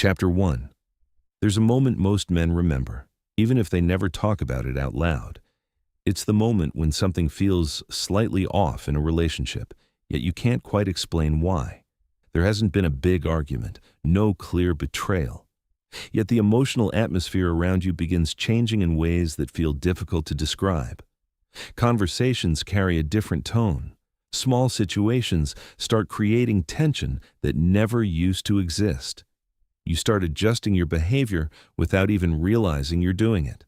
Chapter 1. There's a moment most men remember, even if they never talk about it out loud. It's the moment when something feels slightly off in a relationship, yet you can't quite explain why. There hasn't been a big argument, no clear betrayal. Yet the emotional atmosphere around you begins changing in ways that feel difficult to describe. Conversations carry a different tone. Small situations start creating tension that never used to exist. You start adjusting your behavior without even realizing you're doing it.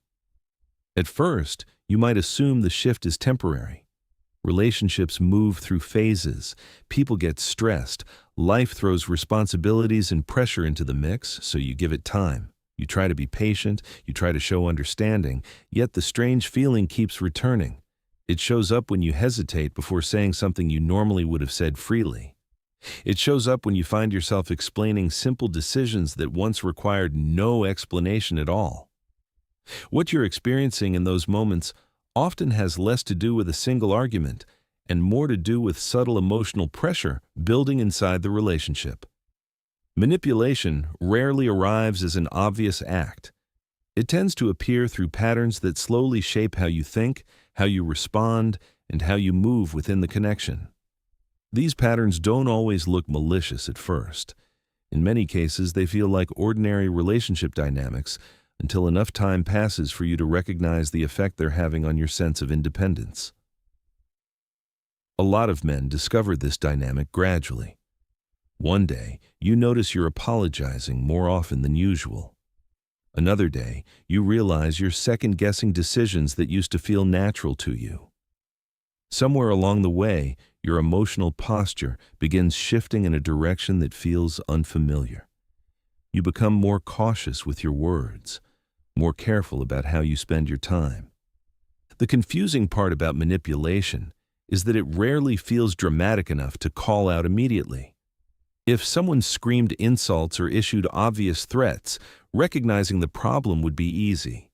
At first, you might assume the shift is temporary. Relationships move through phases. People get stressed. Life throws responsibilities and pressure into the mix, so you give it time. You try to be patient. You try to show understanding. Yet the strange feeling keeps returning. It shows up when you hesitate before saying something you normally would have said freely. It shows up when you find yourself explaining simple decisions that once required no explanation at all. What you're experiencing in those moments often has less to do with a single argument and more to do with subtle emotional pressure building inside the relationship. Manipulation rarely arrives as an obvious act. It tends to appear through patterns that slowly shape how you think, how you respond, and how you move within the connection. These patterns don't always look malicious at first. In many cases, they feel like ordinary relationship dynamics until enough time passes for you to recognize the effect they're having on your sense of independence. A lot of men discover this dynamic gradually. One day, you notice you're apologizing more often than usual. Another day, you realize you're second-guessing decisions that used to feel natural to you. Somewhere along the way, your emotional posture begins shifting in a direction that feels unfamiliar. You become more cautious with your words, more careful about how you spend your time. The confusing part about manipulation is that it rarely feels dramatic enough to call out immediately. If someone screamed insults or issued obvious threats, recognizing the problem would be easy.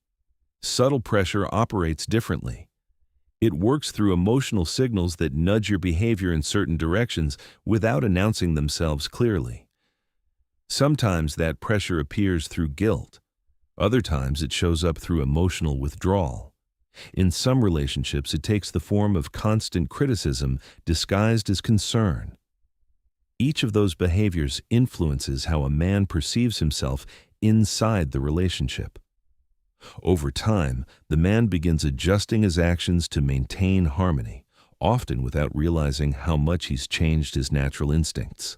Subtle pressure operates differently. It works through emotional signals that nudge your behavior in certain directions without announcing themselves clearly. Sometimes that pressure appears through guilt. Other times it shows up through emotional withdrawal. In some relationships, it takes the form of constant criticism disguised as concern. Each of those behaviors influences how a man perceives himself inside the relationship. Over time, the man begins adjusting his actions to maintain harmony, often without realizing how much he's changed his natural instincts.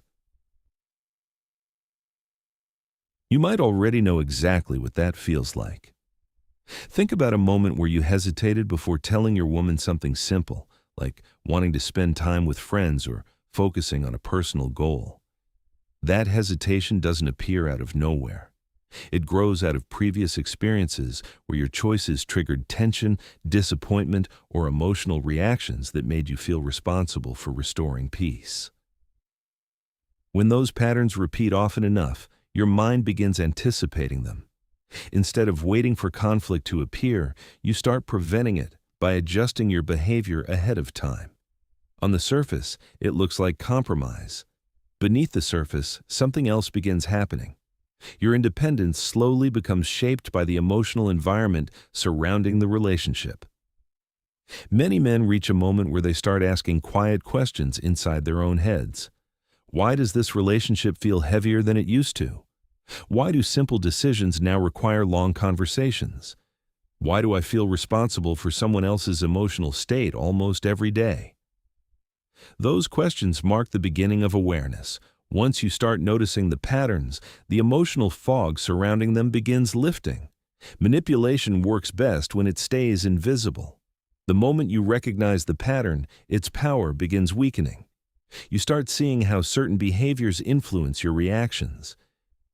You might already know exactly what that feels like. Think about a moment where you hesitated before telling your woman something simple, like wanting to spend time with friends or focusing on a personal goal. That hesitation doesn't appear out of nowhere. It grows out of previous experiences where your choices triggered tension, disappointment, or emotional reactions that made you feel responsible for restoring peace. When those patterns repeat often enough, your mind begins anticipating them. Instead of waiting for conflict to appear, you start preventing it by adjusting your behavior ahead of time. On the surface, it looks like compromise. Beneath the surface, something else begins happening. Your independence slowly becomes shaped by the emotional environment surrounding the relationship. Many men reach a moment where they start asking quiet questions inside their own heads. Why does this relationship feel heavier than it used to? Why do simple decisions now require long conversations? Why do I feel responsible for someone else's emotional state almost every day? Those questions mark the beginning of awareness. Once you start noticing the patterns, the emotional fog surrounding them begins lifting. Manipulation works best when it stays invisible. The moment you recognize the pattern, its power begins weakening. You start seeing how certain behaviors influence your reactions.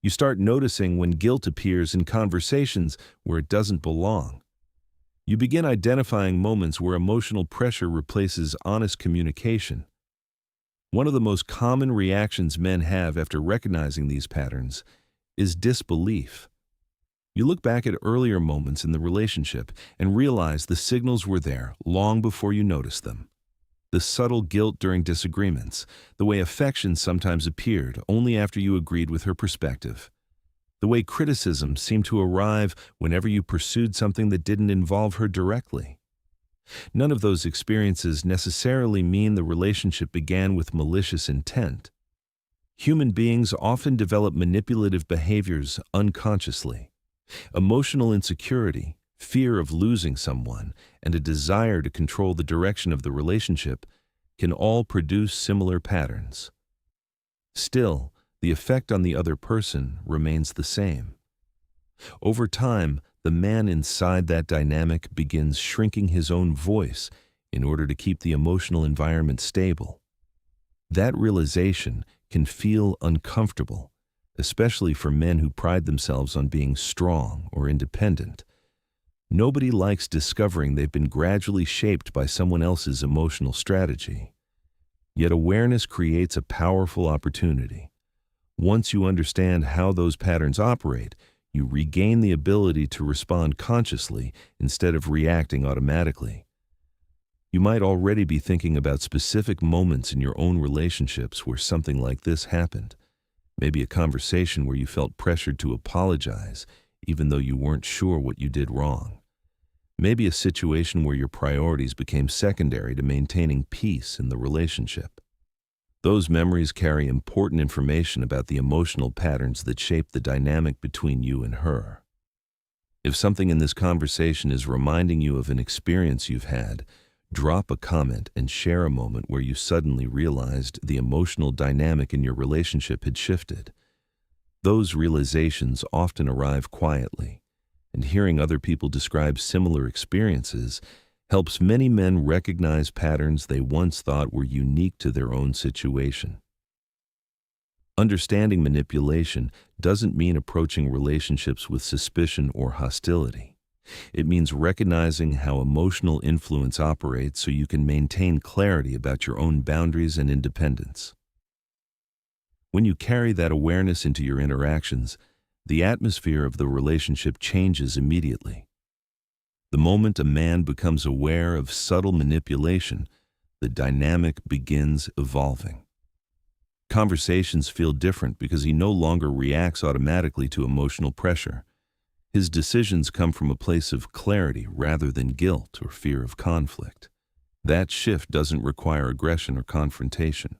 You start noticing when guilt appears in conversations where it doesn't belong. You begin identifying moments where emotional pressure replaces honest communication. One of the most common reactions men have after recognizing these patterns is disbelief. You look back at earlier moments in the relationship and realize the signals were there long before you noticed them. The subtle guilt during disagreements, the way affection sometimes appeared only after you agreed with her perspective. The way criticism seemed to arrive whenever you pursued something that didn't involve her directly. None of those experiences necessarily mean the relationship began with malicious intent. Human beings often develop manipulative behaviors unconsciously. Emotional insecurity, fear of losing someone, and a desire to control the direction of the relationship can all produce similar patterns. Still, the effect on the other person remains the same. Over time, the man inside that dynamic begins shrinking his own voice in order to keep the emotional environment stable. That realization can feel uncomfortable, especially for men who pride themselves on being strong or independent. Nobody likes discovering they've been gradually shaped by someone else's emotional strategy. Yet awareness creates a powerful opportunity. Once you understand how those patterns operate, you regain the ability to respond consciously instead of reacting automatically. You might already be thinking about specific moments in your own relationships where something like this happened. Maybe a conversation where you felt pressured to apologize, even though you weren't sure what you did wrong. Maybe a situation where your priorities became secondary to maintaining peace in the relationship. Those memories carry important information about the emotional patterns that shape the dynamic between you and her. If something in this conversation is reminding you of an experience you've had, drop a comment and share a moment where you suddenly realized the emotional dynamic in your relationship had shifted. Those realizations often arrive quietly, and hearing other people describe similar experiences helps many men recognize patterns they once thought were unique to their own situation. Understanding manipulation doesn't mean approaching relationships with suspicion or hostility. It means recognizing how emotional influence operates so you can maintain clarity about your own boundaries and independence. When you carry that awareness into your interactions, the atmosphere of the relationship changes immediately. The moment a man becomes aware of subtle manipulation, the dynamic begins evolving. Conversations feel different because he no longer reacts automatically to emotional pressure. His decisions come from a place of clarity rather than guilt or fear of conflict. That shift doesn't require aggression or confrontation.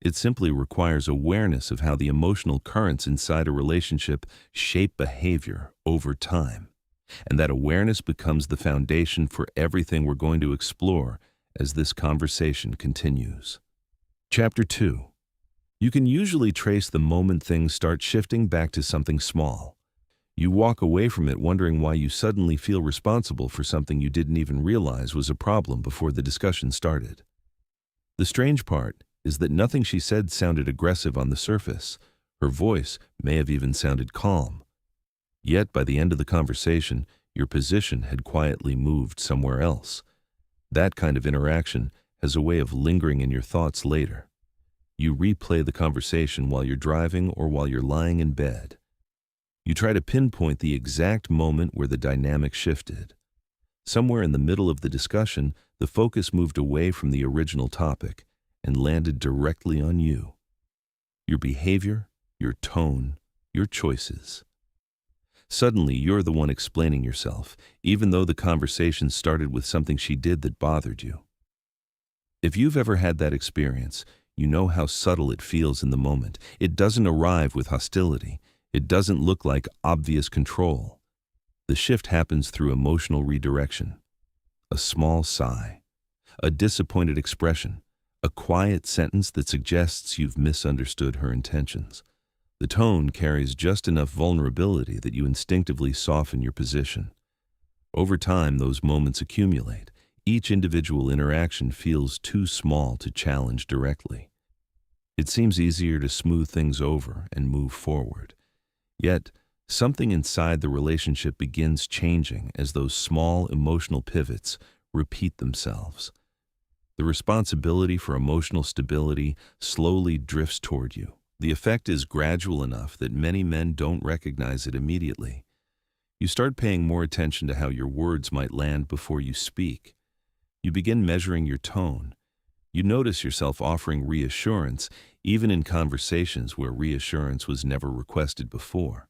It simply requires awareness of how the emotional currents inside a relationship shape behavior over time. And that awareness becomes the foundation for everything we're going to explore as this conversation continues. Chapter 2. You can usually trace the moment things start shifting back to something small. You walk away from it wondering why you suddenly feel responsible for something you didn't even realize was a problem before the discussion started. The strange part is that nothing she said sounded aggressive on the surface. Her voice may have even sounded calm. Yet by the end of the conversation, your position had quietly moved somewhere else. That kind of interaction has a way of lingering in your thoughts later. You replay the conversation while you're driving or while you're lying in bed. You try to pinpoint the exact moment where the dynamic shifted. Somewhere in the middle of the discussion, the focus moved away from the original topic and landed directly on you. Your behavior, your tone, your choices. Suddenly, you're the one explaining yourself, even though the conversation started with something she did that bothered you. If you've ever had that experience, you know how subtle it feels in the moment. It doesn't arrive with hostility. It doesn't look like obvious control. The shift happens through emotional redirection. A small sigh, a disappointed expression, a quiet sentence that suggests you've misunderstood her intentions. The tone carries just enough vulnerability that you instinctively soften your position. Over time, those moments accumulate. Each individual interaction feels too small to challenge directly. It seems easier to smooth things over and move forward. Yet, something inside the relationship begins changing as those small emotional pivots repeat themselves. The responsibility for emotional stability slowly drifts toward you. The effect is gradual enough that many men don't recognize it immediately. You start paying more attention to how your words might land before you speak. You begin measuring your tone. You notice yourself offering reassurance, even in conversations where reassurance was never requested before.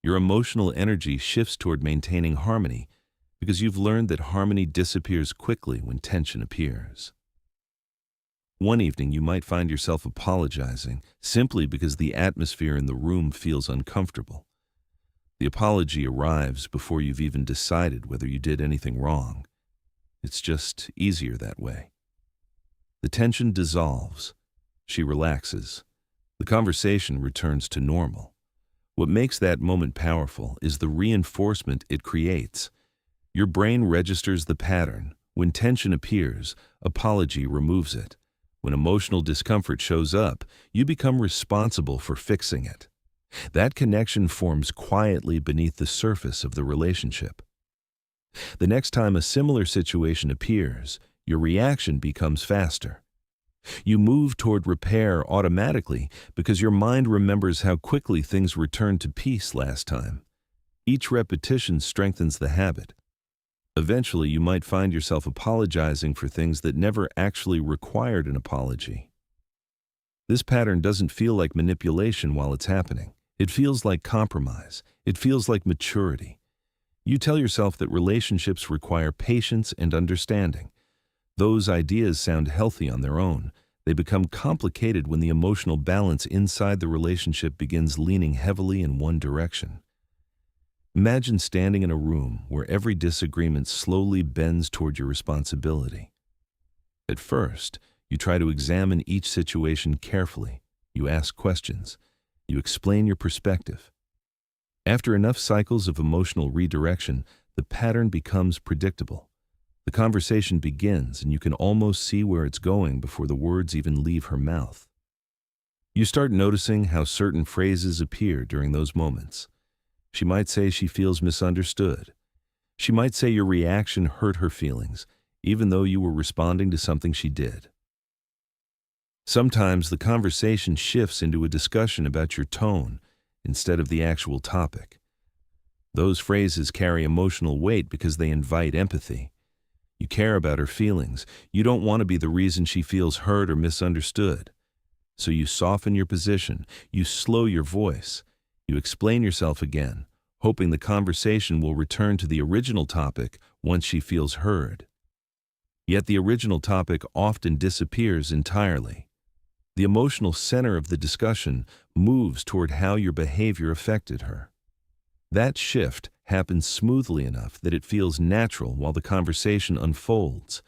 Your emotional energy shifts toward maintaining harmony because you've learned that harmony disappears quickly when tension appears. One evening, you might find yourself apologizing simply because the atmosphere in the room feels uncomfortable. The apology arrives before you've even decided whether you did anything wrong. It's just easier that way. The tension dissolves. She relaxes. The conversation returns to normal. What makes that moment powerful is the reinforcement it creates. Your brain registers the pattern. When tension appears, apology removes it. When emotional discomfort shows up, you become responsible for fixing it. That connection forms quietly beneath the surface of the relationship. The next time a similar situation appears, your reaction becomes faster. You move toward repair automatically because your mind remembers how quickly things returned to peace last time. Each repetition strengthens the habit. Eventually, you might find yourself apologizing for things that never actually required an apology. This pattern doesn't feel like manipulation while it's happening. It feels like compromise. It feels like maturity. You tell yourself that relationships require patience and understanding. Those ideas sound healthy on their own. They become complicated when the emotional balance inside the relationship begins leaning heavily in one direction. Imagine standing in a room where every disagreement slowly bends toward your responsibility. At first, you try to examine each situation carefully. You ask questions. You explain your perspective. After enough cycles of emotional redirection, the pattern becomes predictable. The conversation begins, and you can almost see where it's going before the words even leave her mouth. You start noticing how certain phrases appear during those moments. She might say she feels misunderstood. She might say your reaction hurt her feelings, even though you were responding to something she did. Sometimes the conversation shifts into a discussion about your tone instead of the actual topic. Those phrases carry emotional weight because they invite empathy. You care about her feelings. You don't want to be the reason she feels hurt or misunderstood. So you soften your position. You slow your voice. You explain yourself again, hoping the conversation will return to the original topic once she feels heard. Yet the original topic often disappears entirely. The emotional center of the discussion moves toward how your behavior affected her. That shift happens smoothly enough that it feels natural while the conversation unfolds.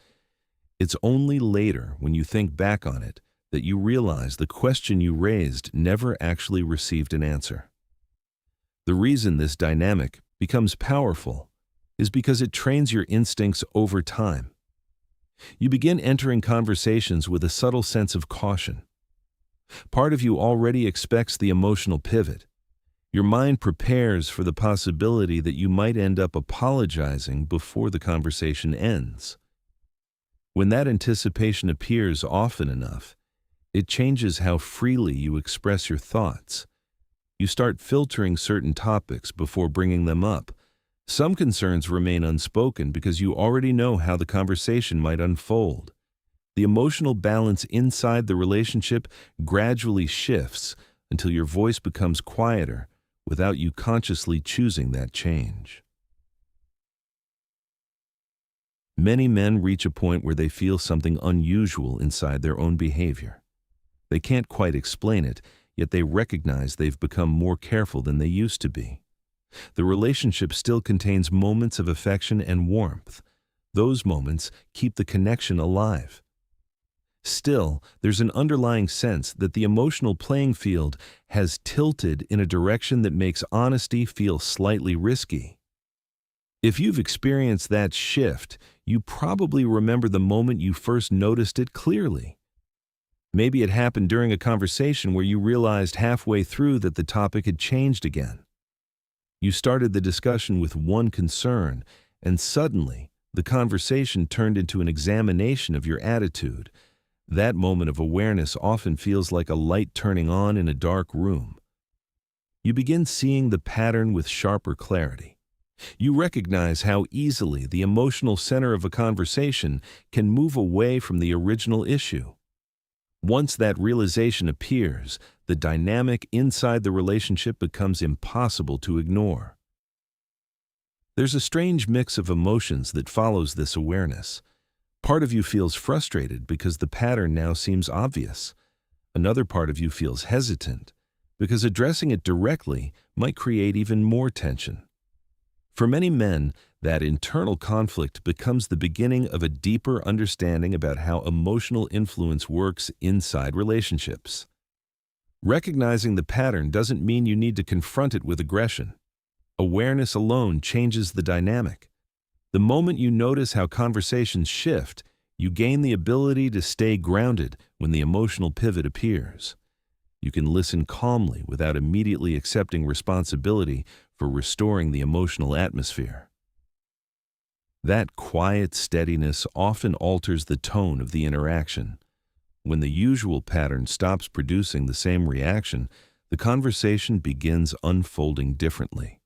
It's only later, when you think back on it, that you realize the question you raised never actually received an answer. The reason this dynamic becomes powerful is because it trains your instincts over time. You begin entering conversations with a subtle sense of caution. Part of you already expects the emotional pivot. Your mind prepares for the possibility that you might end up apologizing before the conversation ends. When that anticipation appears often enough, it changes how freely you express your thoughts. You start filtering certain topics before bringing them up. Some concerns remain unspoken because you already know how the conversation might unfold. The emotional balance inside the relationship gradually shifts until your voice becomes quieter without you consciously choosing that change. Many men reach a point where they feel something unusual inside their own behavior. They can't quite explain it, yet they recognize they've become more careful than they used to be. The relationship still contains moments of affection and warmth. Those moments keep the connection alive. Still, there's an underlying sense that the emotional playing field has tilted in a direction that makes honesty feel slightly risky. If you've experienced that shift, you probably remember the moment you first noticed it clearly. Maybe it happened during a conversation where you realized halfway through that the topic had changed again. You started the discussion with one concern, and suddenly, the conversation turned into an examination of your attitude. That moment of awareness often feels like a light turning on in a dark room. You begin seeing the pattern with sharper clarity. You recognize how easily the emotional center of a conversation can move away from the original issue. Once that realization appears, the dynamic inside the relationship becomes impossible to ignore. There's a strange mix of emotions that follows this awareness. Part of you feels frustrated because the pattern now seems obvious. Another part of you feels hesitant because addressing it directly might create even more tension. For many men, that internal conflict becomes the beginning of a deeper understanding about how emotional influence works inside relationships. Recognizing the pattern doesn't mean you need to confront it with aggression. Awareness alone changes the dynamic. The moment you notice how conversations shift, you gain the ability to stay grounded when the emotional pivot appears. You can listen calmly without immediately accepting responsibility for restoring the emotional atmosphere. That quiet steadiness often alters the tone of the interaction. When the usual pattern stops producing the same reaction, the conversation begins unfolding differently.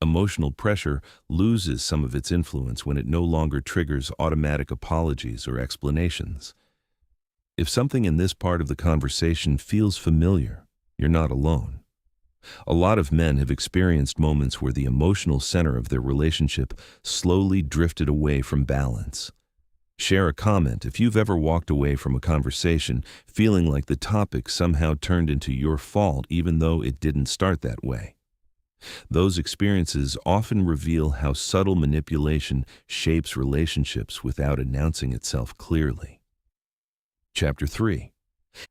Emotional pressure loses some of its influence when it no longer triggers automatic apologies or explanations. If something in this part of the conversation feels familiar, you're not alone. A lot of men have experienced moments where the emotional center of their relationship slowly drifted away from balance. Share a comment if you've ever walked away from a conversation feeling like the topic somehow turned into your fault even though it didn't start that way. Those experiences often reveal how subtle manipulation shapes relationships without announcing itself clearly. Chapter 3.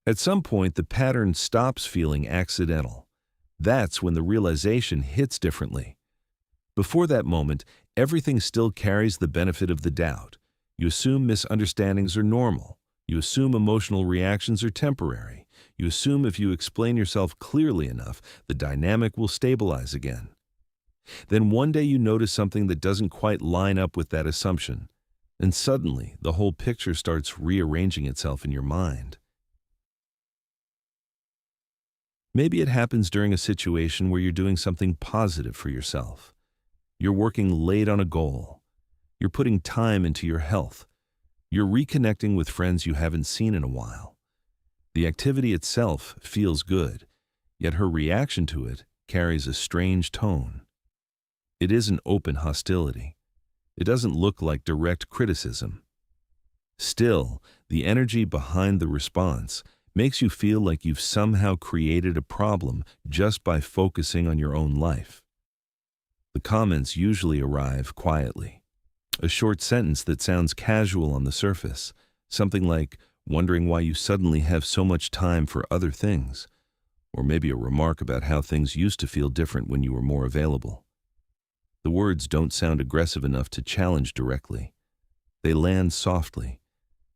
At some point, the pattern stops feeling accidental. That's when the realization hits differently. Before that moment, everything still carries the benefit of the doubt. You assume misunderstandings are normal. You assume emotional reactions are temporary. You assume if you explain yourself clearly enough, the dynamic will stabilize again. Then one day you notice something that doesn't quite line up with that assumption, and suddenly the whole picture starts rearranging itself in your mind. Maybe it happens during a situation where you're doing something positive for yourself. You're working late on a goal. You're putting time into your health. You're reconnecting with friends you haven't seen in a while. The activity itself feels good, yet her reaction to it carries a strange tone. It isn't open hostility. It doesn't look like direct criticism. Still, the energy behind the response makes you feel like you've somehow created a problem just by focusing on your own life. The comments usually arrive quietly. A short sentence that sounds casual on the surface, something like wondering why you suddenly have so much time for other things, or maybe a remark about how things used to feel different when you were more available. The words don't sound aggressive enough to challenge directly. They land softly,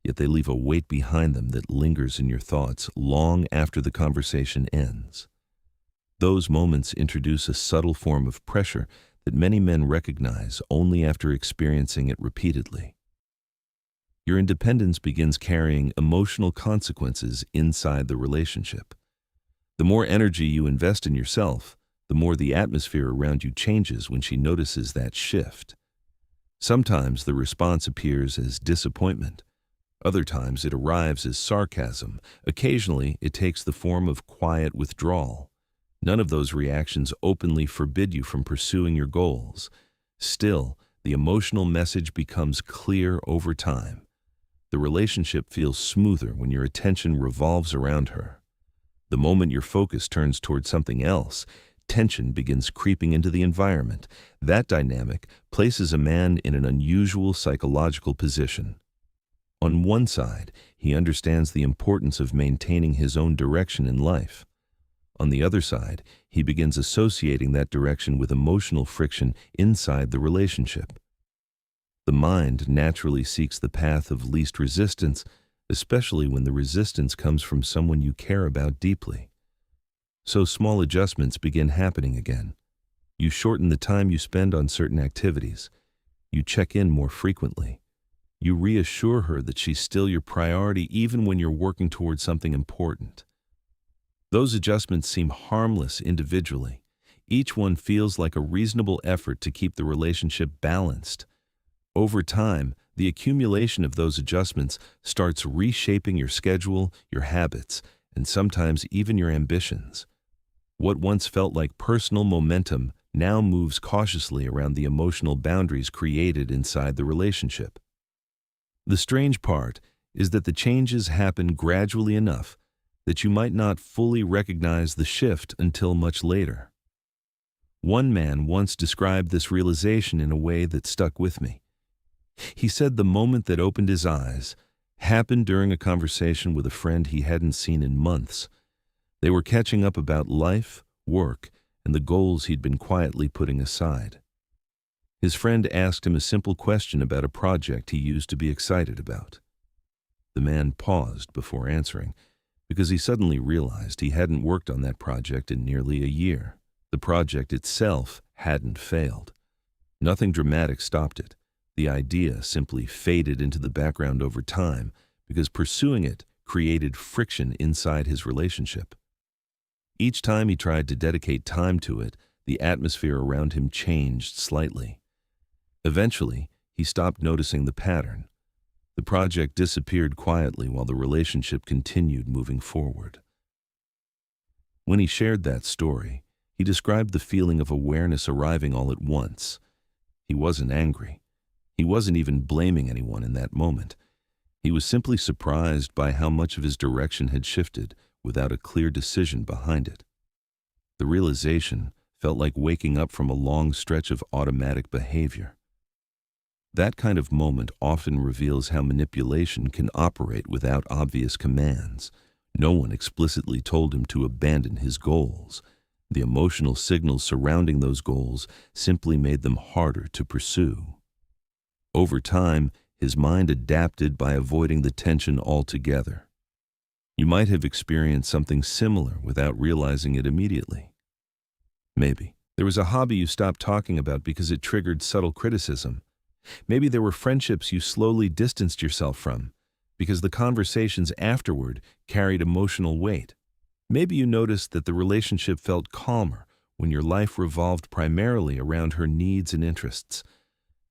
yet they leave a weight behind them that lingers in your thoughts long after the conversation ends. Those moments introduce a subtle form of pressure that many men recognize only after experiencing it repeatedly. Your independence begins carrying emotional consequences inside the relationship. The more energy you invest in yourself, the more the atmosphere around you changes when she notices that shift. Sometimes the response appears as disappointment. Other times it arrives as sarcasm. Occasionally it takes the form of quiet withdrawal. None of those reactions openly forbid you from pursuing your goals. Still, the emotional message becomes clear over time. The relationship feels smoother when your attention revolves around her. The moment your focus turns toward something else, tension begins creeping into the environment. That dynamic places a man in an unusual psychological position. On one side, he understands the importance of maintaining his own direction in life. On the other side, he begins associating that direction with emotional friction inside the relationship. The mind naturally seeks the path of least resistance, especially when the resistance comes from someone you care about deeply. So small adjustments begin happening again. You shorten the time you spend on certain activities. You check in more frequently. You reassure her that she's still your priority even when you're working towards something important. Those adjustments seem harmless individually. Each one feels like a reasonable effort to keep the relationship balanced. Over time, The accumulation of those adjustments starts reshaping your schedule, your habits, and sometimes even your ambitions. What once felt like personal momentum now moves cautiously around the emotional boundaries created inside the relationship. The strange part is that the changes happen gradually enough that you might not fully recognize the shift until much later. One man once described this realization in a way that stuck with me. He said the moment that opened his eyes happened during a conversation with a friend he hadn't seen in months. They were catching up about life, work, and the goals he'd been quietly putting aside. His friend asked him a simple question about a project he used to be excited about. The man paused before answering because he suddenly realized he hadn't worked on that project in nearly a year. The project itself hadn't failed. Nothing dramatic stopped it. The idea simply faded into the background over time because pursuing it created friction inside his relationship. Each time he tried to dedicate time to it, the atmosphere around him changed slightly. Eventually, he stopped noticing the pattern. The project disappeared quietly while the relationship continued moving forward. When he shared that story, he described the feeling of awareness arriving all at once. He wasn't angry. He wasn't even blaming anyone in that moment. He was simply surprised by how much of his direction had shifted without a clear decision behind it. The realization felt like waking up from a long stretch of automatic behavior. That kind of moment often reveals how manipulation can operate without obvious commands. No one explicitly told him to abandon his goals. The emotional signals surrounding those goals simply made them harder to pursue. Over time, his mind adapted by avoiding the tension altogether. You might have experienced something similar without realizing it immediately. Maybe there was a hobby you stopped talking about because it triggered subtle criticism. Maybe there were friendships you slowly distanced yourself from because the conversations afterward carried emotional weight. Maybe you noticed that the relationship felt calmer when your life revolved primarily around her needs and interests.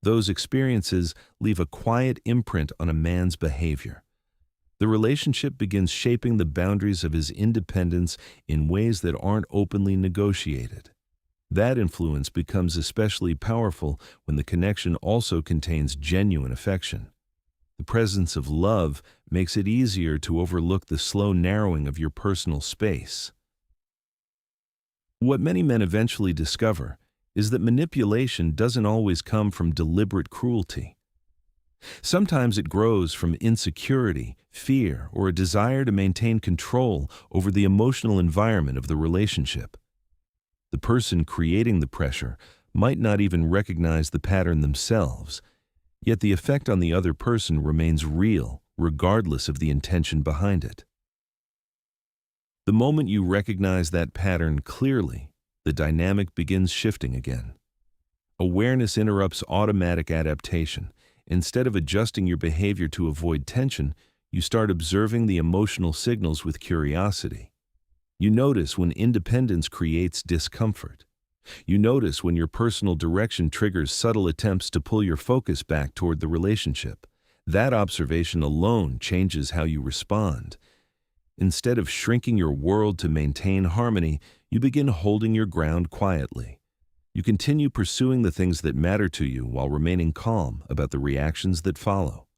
Those experiences leave a quiet imprint on a man's behavior. The relationship begins shaping the boundaries of his independence in ways that aren't openly negotiated. That influence becomes especially powerful when the connection also contains genuine affection. The presence of love makes it easier to overlook the slow narrowing of your personal space. What many men eventually discover is that manipulation doesn't always come from deliberate cruelty. Sometimes it grows from insecurity, fear, or a desire to maintain control over the emotional environment of the relationship. The person creating the pressure might not even recognize the pattern themselves, yet the effect on the other person remains real, regardless of the intention behind it. The moment you recognize that pattern clearly, the dynamic begins shifting again. Awareness interrupts automatic adaptation. Instead of adjusting your behavior to avoid tension, you start observing the emotional signals with curiosity. You notice when independence creates discomfort. You notice when your personal direction triggers subtle attempts to pull your focus back toward the relationship. That observation alone changes how you respond. Instead of shrinking your world to maintain harmony, you begin holding your ground quietly. You continue pursuing the things that matter to you while remaining calm about the reactions that follow.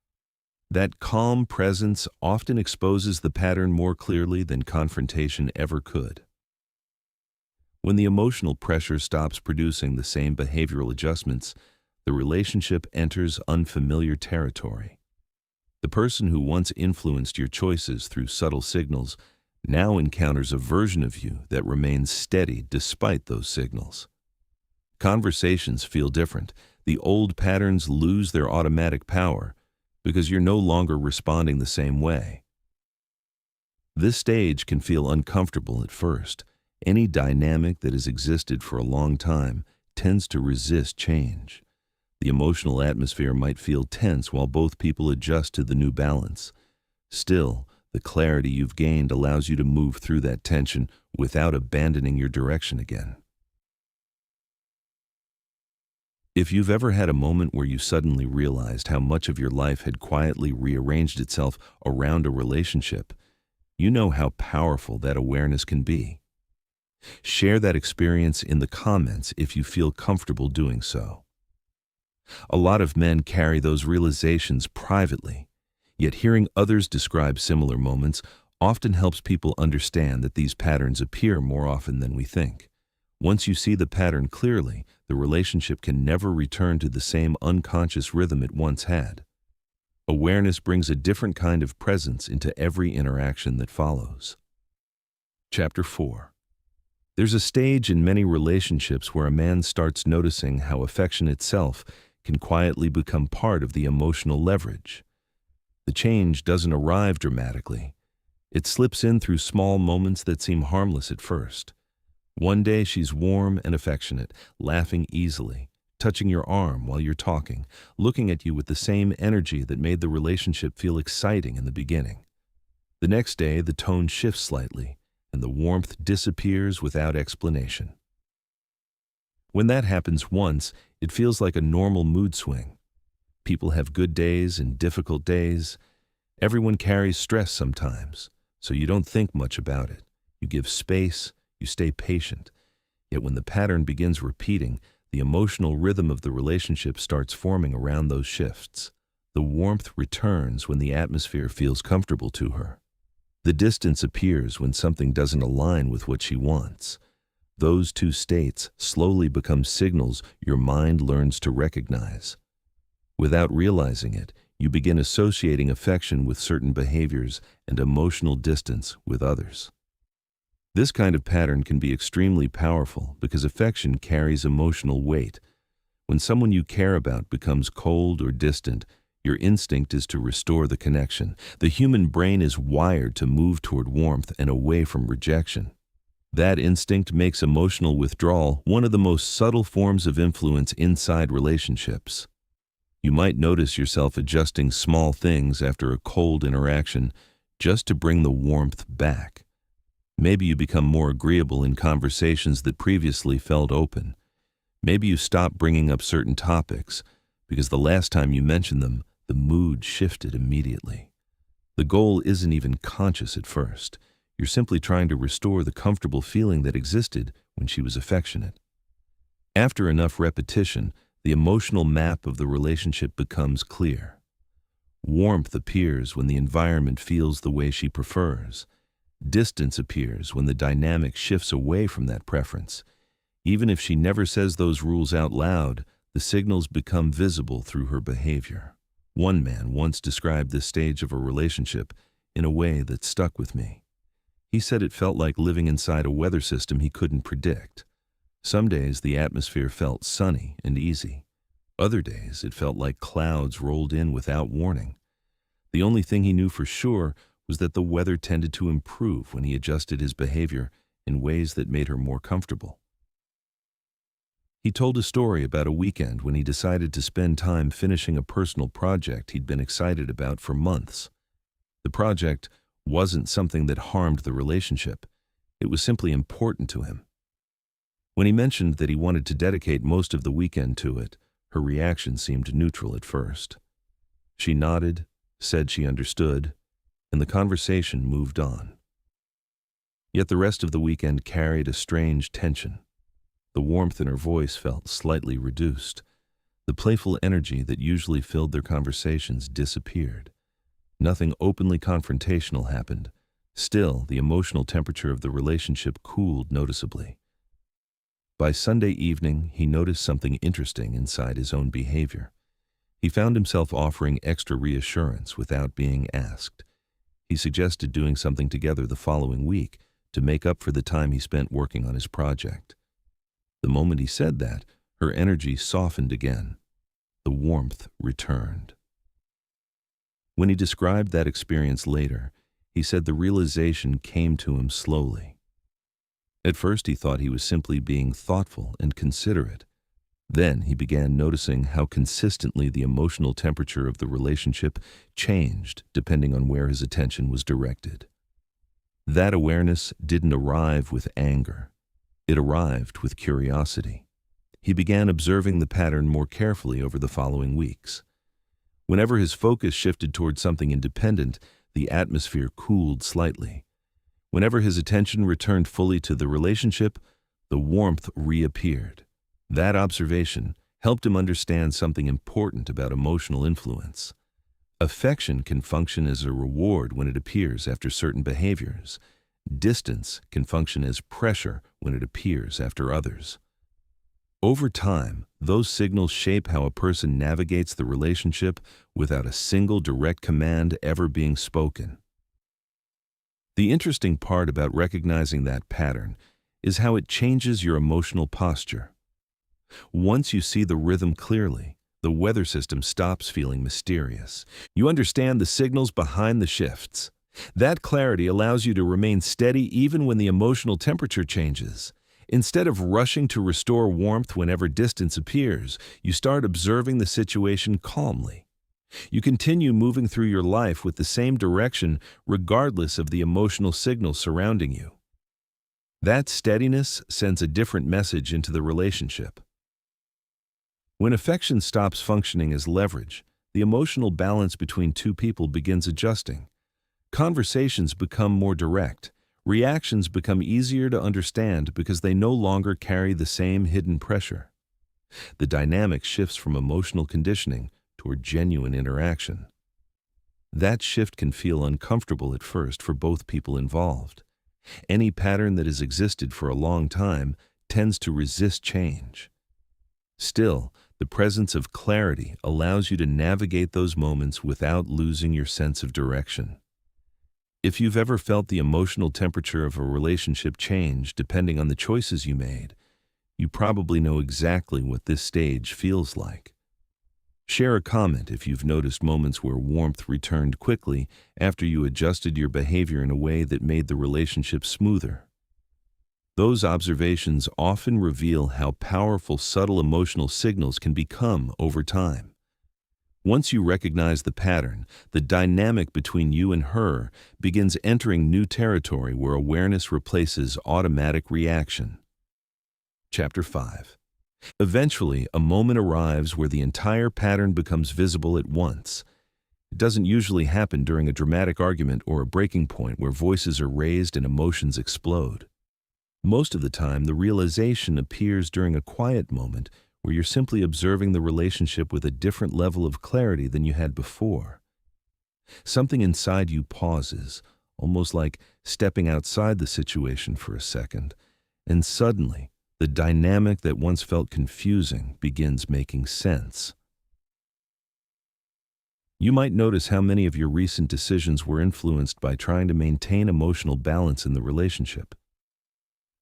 That calm presence often exposes the pattern more clearly than confrontation ever could. When the emotional pressure stops producing the same behavioral adjustments, the relationship enters unfamiliar territory. The person who once influenced your choices through subtle signals now encounters a version of you that remains steady despite those signals. Conversations feel different. The old patterns lose their automatic power because you're no longer responding the same way. This stage can feel uncomfortable at first. Any dynamic that has existed for a long time tends to resist change. The emotional atmosphere might feel tense while both people adjust to the new balance. Still, the clarity you've gained allows you to move through that tension without abandoning your direction again. If you've ever had a moment where you suddenly realized how much of your life had quietly rearranged itself around a relationship, you know how powerful that awareness can be. Share that experience in the comments if you feel comfortable doing so. A lot of men carry those realizations privately, yet hearing others describe similar moments often helps people understand that these patterns appear more often than we think. Once you see the pattern clearly, the relationship can never return to the same unconscious rhythm it once had. Awareness brings a different kind of presence into every interaction that follows. Chapter 4. There's a stage in many relationships where a man starts noticing how affection itself can quietly become part of the emotional leverage. The change doesn't arrive dramatically. It slips in through small moments that seem harmless at first. One day she's warm and affectionate, laughing easily, touching your arm while you're talking, looking at you with the same energy that made the relationship feel exciting in the beginning. The next day, the tone shifts slightly, and the warmth disappears without explanation. When that happens once, it feels like a normal mood swing. People have good days and difficult days. Everyone carries stress sometimes, so you don't think much about it. You give space, you stay patient. Yet when the pattern begins repeating, the emotional rhythm of the relationship starts forming around those shifts. The warmth returns when the atmosphere feels comfortable to her. The distance appears when something doesn't align with what she wants. Those two states slowly become signals your mind learns to recognize. Without realizing it, you begin associating affection with certain behaviors and emotional distance with others. This kind of pattern can be extremely powerful because affection carries emotional weight. When someone you care about becomes cold or distant, your instinct is to restore the connection. The human brain is wired to move toward warmth and away from rejection. That instinct makes emotional withdrawal one of the most subtle forms of influence inside relationships. You might notice yourself adjusting small things after a cold interaction just to bring the warmth back. Maybe you become more agreeable in conversations that previously felt open. Maybe you stop bringing up certain topics because the last time you mentioned them, the mood shifted immediately. The goal isn't even conscious at first. You're simply trying to restore the comfortable feeling that existed when she was affectionate. After enough repetition, the emotional map of the relationship becomes clear. Warmth appears when the environment feels the way she prefers. Distance appears when the dynamic shifts away from that preference. Even if she never says those rules out loud, the signals become visible through her behavior. One man once described this stage of a relationship in a way that stuck with me. He said it felt like living inside a weather system he couldn't predict. Some days the atmosphere felt sunny and easy. Other days it felt like clouds rolled in without warning. The only thing he knew for sure was that the weather tended to improve when he adjusted his behavior in ways that made her more comfortable. He told a story about a weekend when he decided to spend time finishing a personal project he'd been excited about for months. The project wasn't something that harmed the relationship. It was simply important to him. When he mentioned that he wanted to dedicate most of the weekend to it, her reaction seemed neutral at first. She nodded, said she understood, and the conversation moved on. Yet the rest of the weekend carried a strange tension. The warmth in her voice felt slightly reduced. The playful energy that usually filled their conversations disappeared. Nothing openly confrontational happened. Still, the emotional temperature of the relationship cooled noticeably. By Sunday evening, he noticed something interesting inside his own behavior. He found himself offering extra reassurance without being asked. He suggested doing something together the following week to make up for the time he spent working on his project. The moment he said that, her energy softened again. The warmth returned. When he described that experience later, he said the realization came to him slowly. At first he thought he was simply being thoughtful and considerate. Then he began noticing how consistently the emotional temperature of the relationship changed depending on where his attention was directed. That awareness didn't arrive with anger. It arrived with curiosity. He began observing the pattern more carefully over the following weeks. Whenever his focus shifted toward something independent, the atmosphere cooled slightly. Whenever his attention returned fully to the relationship, the warmth reappeared. That observation helped him understand something important about emotional influence. Affection can function as a reward when it appears after certain behaviors. Distance can function as pressure when it appears after others. Over time, those signals shape how a person navigates the relationship without a single direct command ever being spoken. The interesting part about recognizing that pattern is how it changes your emotional posture. Once you see the rhythm clearly, the weather system stops feeling mysterious. You understand the signals behind the shifts. That clarity allows you to remain steady even when the emotional temperature changes. Instead of rushing to restore warmth whenever distance appears, you start observing the situation calmly. You continue moving through your life with the same direction regardless of the emotional signals surrounding you. That steadiness sends a different message into the relationship. When affection stops functioning as leverage, the emotional balance between two people begins adjusting. Conversations become more direct. Reactions become easier to understand because they no longer carry the same hidden pressure. The dynamic shifts from emotional conditioning toward genuine interaction. That shift can feel uncomfortable at first for both people involved. Any pattern that has existed for a long time tends to resist change. Still, the presence of clarity allows you to navigate those moments without losing your sense of direction. If you've ever felt the emotional temperature of a relationship change depending on the choices you made, you probably know exactly what this stage feels like. Share a comment if you've noticed moments where warmth returned quickly after you adjusted your behavior in a way that made the relationship smoother. Those observations often reveal how powerful subtle emotional signals can become over time. Once you recognize the pattern, the dynamic between you and her begins entering new territory where awareness replaces automatic reaction. Chapter 5. Eventually, a moment arrives where the entire pattern becomes visible at once. It doesn't usually happen during a dramatic argument or a breaking point where voices are raised and emotions explode. Most of the time, the realization appears during a quiet moment where you're simply observing the relationship with a different level of clarity than you had before. Something inside you pauses, almost like stepping outside the situation for a second, and suddenly, the dynamic that once felt confusing begins making sense. You might notice how many of your recent decisions were influenced by trying to maintain emotional balance in the relationship.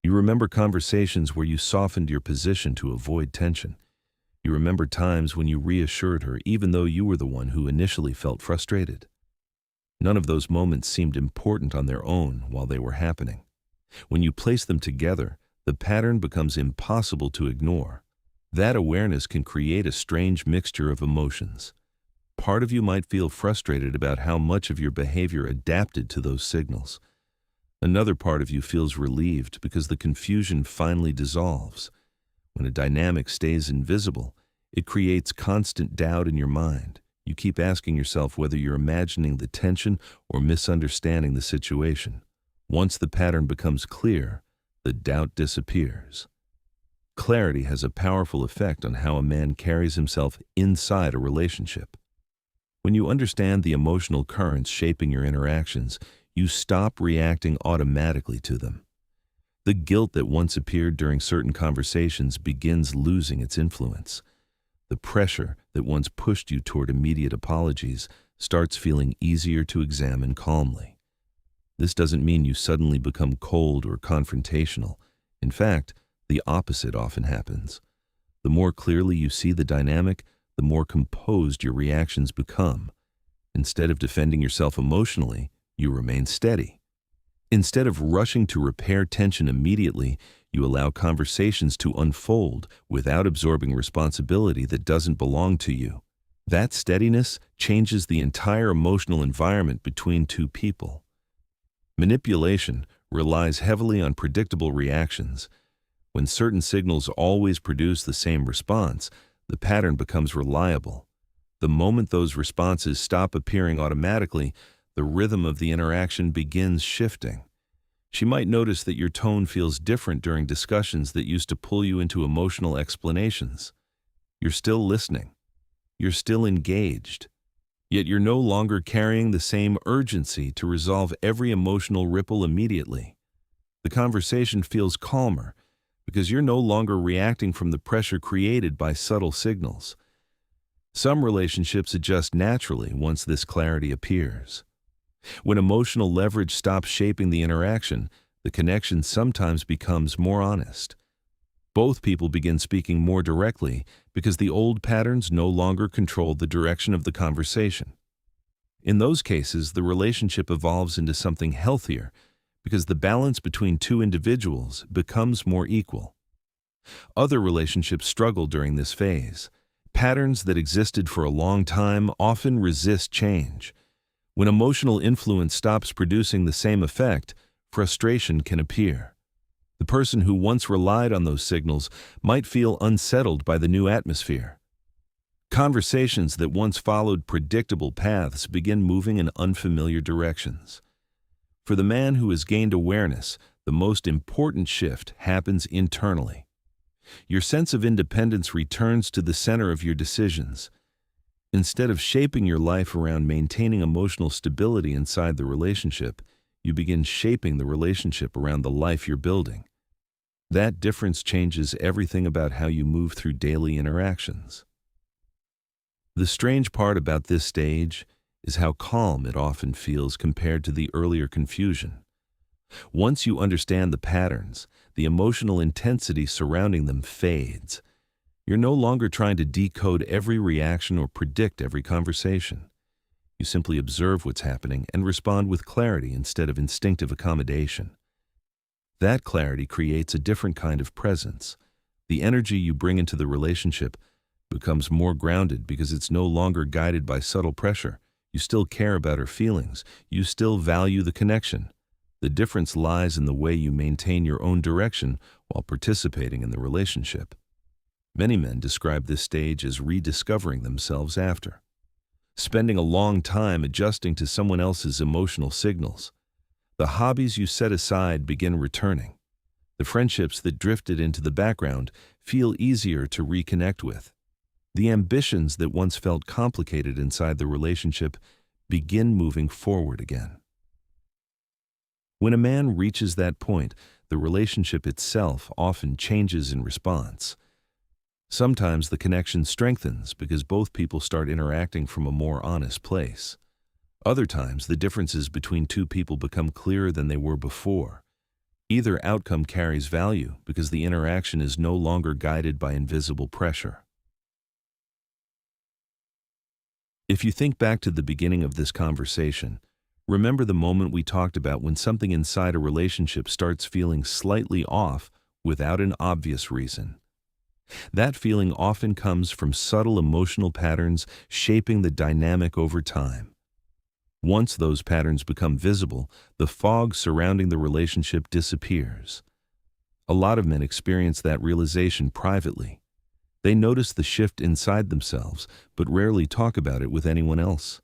You remember conversations where you softened your position to avoid tension. You remember times when you reassured her even though you were the one who initially felt frustrated. None of those moments seemed important on their own while they were happening. When you place them together, the pattern becomes impossible to ignore. That awareness can create a strange mixture of emotions. Part of you might feel frustrated about how much of your behavior adapted to those signals. Another part of you feels relieved because the confusion finally dissolves. When a dynamic stays invisible, it creates constant doubt in your mind. You keep asking yourself whether you're imagining the tension or misunderstanding the situation. Once the pattern becomes clear, the doubt disappears. Clarity has a powerful effect on how a man carries himself inside a relationship. When you understand the emotional currents shaping your interactions, you stop reacting automatically to them. The guilt that once appeared during certain conversations begins losing its influence. The pressure that once pushed you toward immediate apologies starts feeling easier to examine calmly. This doesn't mean you suddenly become cold or confrontational. In fact, the opposite often happens. The more clearly you see the dynamic, the more composed your reactions become. Instead of defending yourself emotionally, you remain steady. Instead of rushing to repair tension immediately, you allow conversations to unfold without absorbing responsibility that doesn't belong to you. That steadiness changes the entire emotional environment between two people. Manipulation relies heavily on predictable reactions. When certain signals always produce the same response, the pattern becomes reliable. The moment those responses stop appearing automatically, the rhythm of the interaction begins shifting. She might notice that your tone feels different during discussions that used to pull you into emotional explanations. You're still listening. You're still engaged. Yet you're no longer carrying the same urgency to resolve every emotional ripple immediately. The conversation feels calmer because you're no longer reacting from the pressure created by subtle signals. Some relationships adjust naturally once this clarity appears. When emotional leverage stops shaping the interaction, the connection sometimes becomes more honest. Both people begin speaking more directly because the old patterns no longer control the direction of the conversation. In those cases, the relationship evolves into something healthier because the balance between two individuals becomes more equal. Other relationships struggle during this phase. Patterns that existed for a long time often resist change. When emotional influence stops producing the same effect, frustration can appear. The person who once relied on those signals might feel unsettled by the new atmosphere. Conversations that once followed predictable paths begin moving in unfamiliar directions. For the man who has gained awareness, the most important shift happens internally. Your sense of independence returns to the center of your decisions. Instead of shaping your life around maintaining emotional stability inside the relationship, you begin shaping the relationship around the life you're building. That difference changes everything about how you move through daily interactions. The strange part about this stage is how calm it often feels compared to the earlier confusion. Once you understand the patterns, the emotional intensity surrounding them fades. You're no longer trying to decode every reaction or predict every conversation. You simply observe what's happening and respond with clarity instead of instinctive accommodation. That clarity creates a different kind of presence. The energy you bring into the relationship becomes more grounded because it's no longer guided by subtle pressure. You still care about her feelings. You still value the connection. The difference lies in the way you maintain your own direction while participating in the relationship. Many men describe this stage as rediscovering themselves after spending a long time adjusting to someone else's emotional signals. The hobbies you set aside begin returning. The friendships that drifted into the background feel easier to reconnect with. The ambitions that once felt complicated inside the relationship begin moving forward again. When a man reaches that point, the relationship itself often changes in response. Sometimes the connection strengthens because both people start interacting from a more honest place. Other times, the differences between two people become clearer than they were before. Either outcome carries value because the interaction is no longer guided by invisible pressure. If you think back to the beginning of this conversation, remember the moment we talked about when something inside a relationship starts feeling slightly off without an obvious reason. That feeling often comes from subtle emotional patterns shaping the dynamic over time. Once those patterns become visible, the fog surrounding the relationship disappears. A lot of men experience that realization privately. They notice the shift inside themselves, but rarely talk about it with anyone else.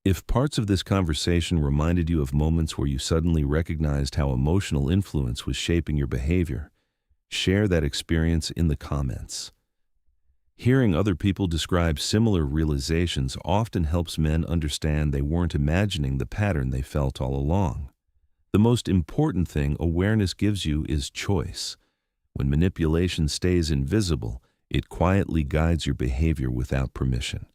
If parts of this conversation reminded you of moments where you suddenly recognized how emotional influence was shaping your behavior, share that experience in the comments. Hearing other people describe similar realizations often helps men understand they weren't imagining the pattern they felt all along. The most important thing awareness gives you is choice. When manipulation stays invisible, it quietly guides your behavior without permission.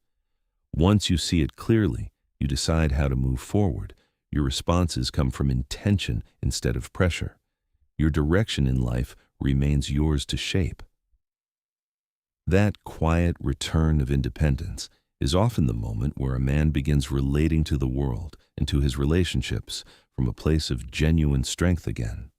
Once you see it clearly, you decide how to move forward. Your responses come from intention instead of pressure. Your direction in life remains yours to shape. That quiet return of independence is often the moment where a man begins relating to the world and to his relationships from a place of genuine strength again.